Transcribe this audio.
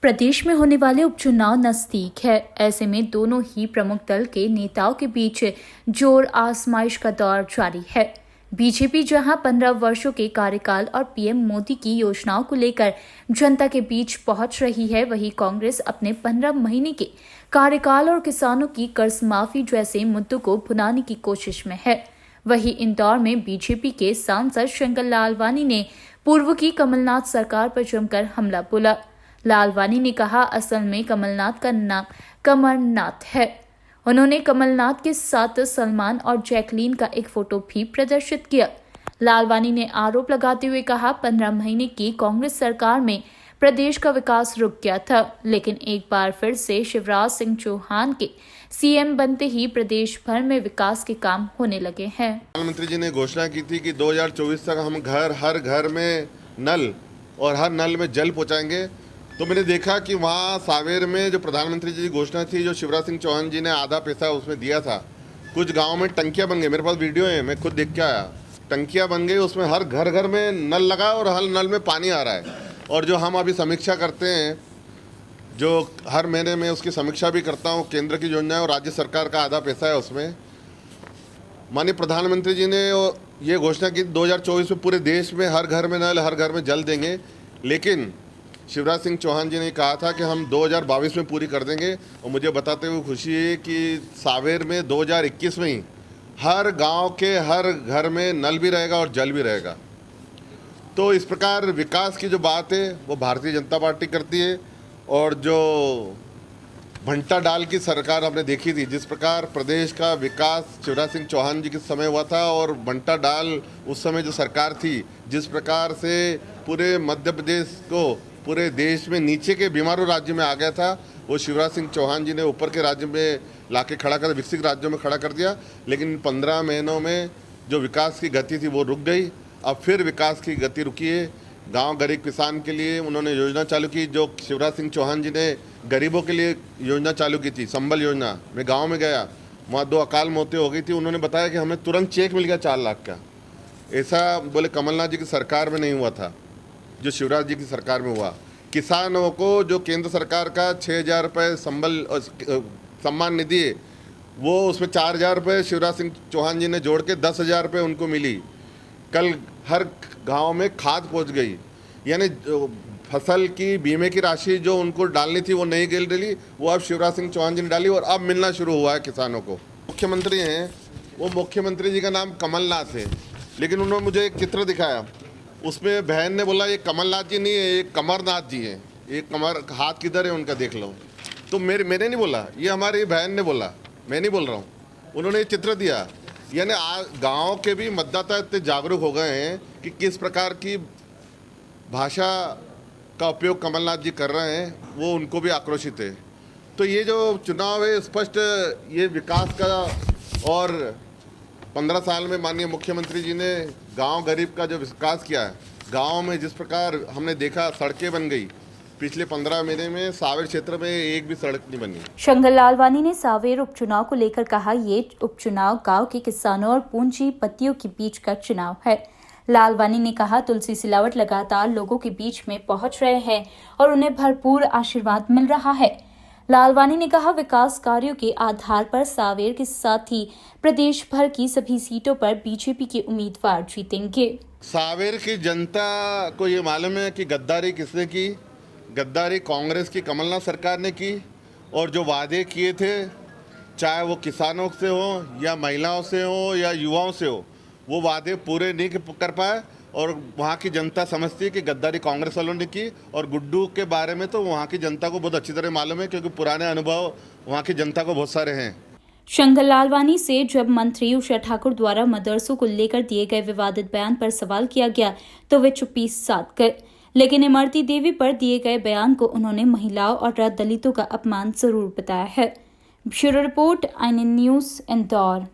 प्रदेश में होने वाले उपचुनाव नजदीक है। ऐसे में दोनों ही प्रमुख दल के नेताओं के बीच जोर आजमाइश का दौर जारी है। बीजेपी जहां 15 वर्षों के कार्यकाल और पीएम मोदी की योजनाओं को लेकर जनता के बीच पहुंच रही है, वहीं कांग्रेस अपने 15 महीने के कार्यकाल और किसानों की कर्ज माफी जैसे मुद्दों को भुनाने की कोशिश में है। वहीं इंदौर में बीजेपी के सांसद शंकर लालवानी ने पूर्व की कमलनाथ सरकार पर जमकर हमला बोला। लालवानी ने कहा, असल में कमलनाथ का नाम कमरनाथ है। उन्होंने कमलनाथ के साथ सलमान और जैकलीन का एक फोटो भी प्रदर्शित किया। लालवानी ने आरोप लगाते हुए कहा, 15 महीने की कांग्रेस सरकार में प्रदेश का विकास रुक गया था, लेकिन एक बार फिर से शिवराज सिंह चौहान के सीएम बनते ही प्रदेश भर में विकास के काम होने लगे हैं। प्रधानमंत्री जी ने घोषणा की थी कि 2024 तक हम हर घर में नल और हर नल में जल पहुंचाएंगे। तो मैंने देखा कि वहाँ सावेर में जो प्रधानमंत्री जी की घोषणा थी, जो शिवराज सिंह चौहान जी ने आधा पैसा उसमें दिया था, कुछ गाँव में टंकियाँ बन गई। मेरे पास वीडियो है, मैं खुद देख के आया। टंकियाँ बन गई, उसमें हर घर में नल लगा और हर नल में पानी आ रहा है। और जो हम अभी समीक्षा करते हैं, जो हर महीने में उसकी समीक्षा भी करता हूँ, केंद्र की योजना और राज्य सरकार का आधा पैसा है उसमें। माननीय प्रधानमंत्री जी ने ये घोषणा की 2024 में पूरे देश में हर घर में नल, हर घर में जल देंगे, लेकिन शिवराज सिंह चौहान जी ने कहा था कि हम 2022 में पूरी कर देंगे। और मुझे बताते हुए खुशी है कि सावेर में 2021 में ही हर गांव के हर घर में नल भी रहेगा और जल भी रहेगा। तो इस प्रकार विकास की जो बात है वो भारतीय जनता पार्टी करती है। और जो भंटा डाल की सरकार हमने देखी थी, जिस प्रकार प्रदेश का विकास शिवराज सिंह चौहान जी के समय हुआ था, और भंटा डाल उस समय जो सरकार थी, जिस प्रकार से पूरे मध्य प्रदेश को पूरे देश में नीचे के बीमारू राज्य में आ गया था, वो शिवराज सिंह चौहान जी ने ऊपर के राज्य में लाके खड़ा कर, विकसित राज्यों में खड़ा कर दिया। लेकिन 15 महीनों में जो विकास की गति थी वो रुक गई। अब फिर विकास की गति रुकी है। गांव गरीब किसान के लिए उन्होंने योजना चालू की, जो शिवराज सिंह चौहान जी ने गरीबों के लिए योजना चालू की थी, संबल योजना। मैं गाँव में गया, वहाँ 2 अकाल मौतें हो गई थी। उन्होंने बताया कि हमें तुरंत चेक मिल गया 4 लाख का। ऐसा बोले कमलनाथ जी की सरकार में नहीं हुआ था, जो शिवराज जी की सरकार में हुआ। किसानों को जो केंद्र सरकार का 6,000 रुपये संबल सम्मान निधि है, वो उसमें 4,000 रुपये शिवराज सिंह चौहान जी ने जोड़ के 10,000 रुपये उनको मिली। कल हर गांव में खाद पहुंच गई, यानी फसल की बीमे की राशि जो उनको डालनी थी वो नहीं गिल डली, वो अब शिवराज सिंह चौहान जी ने डाली और अब मिलना शुरू हुआ है किसानों को। मुख्यमंत्री हैं, वो मुख्यमंत्री जी का नाम कमलनाथ है, लेकिन उन्होंने मुझे एक चित्र दिखाया, उसमें बहन ने बोला ये कमलनाथ जी नहीं है, ये कमरनाथ जी हैं। ये कमर हाथ किधर है उनका देख लो। तो मैंने नहीं बोला, ये हमारी बहन ने बोला, मैं नहीं बोल रहा हूँ। उन्होंने ये चित्र दिया। यानी गांव के भी मतदाता इतने जागरूक हो गए हैं कि किस प्रकार की भाषा का उपयोग कमलनाथ जी कर रहे हैं, वो उनको भी आक्रोशित है। तो ये जो चुनाव है, स्पष्ट ये विकास का, और 15 साल में माननीय मुख्यमंत्री जी ने गांव गरीब का जो विकास किया है, गांव में जिस प्रकार हमने देखा सड़कें बन गई, पिछले 15 महीने में सावेर क्षेत्र में एक भी सड़क नहीं बनी। शंकर लालवानी ने सावेर उपचुनाव को लेकर कहा, ये उपचुनाव गांव के किसानों और पूंजीपतियों के बीच का चुनाव है। लालवानी ने कहा, तुलसी सिलावट लगातार लोगों के बीच में पहुंच रहे हैं और उन्हें भरपूर आशीर्वाद मिल रहा है। लालवानी ने कहा, विकास कार्यों के आधार पर सावेर के साथ ही प्रदेश भर की सभी सीटों पर बीजेपी के उम्मीदवार जीतेंगे। सावेर की जनता को ये मालूम है कि गद्दारी किसने की। गद्दारी कांग्रेस की कमलनाथ सरकार ने की, और जो वादे किए थे, चाहे वो किसानों से हो या महिलाओं से हो या युवाओं से हो, वो वादे पूरे नहीं कर पाए। और वहाँ की जनता समझती है कि गद्दारी कांग्रेस वालों ने की। और गुड्डू के बारे में तो वहाँ की जनता को बहुत अच्छी तरह मालूम है, क्योंकि पुराने अनुभव वहाँ की जनता को बहुत सारे हैं। शंकर लालवानी से जब मंत्री उषा ठाकुर द्वारा मदरसों को लेकर दिए गए विवादित बयान पर सवाल किया गया तो वे चुप्पी साध गए, लेकिन इमरती देवी पर दिए गए बयान को उन्होंने महिलाओं और दलितों का अपमान जरूर बताया है। Bureau report, INN news, Indore.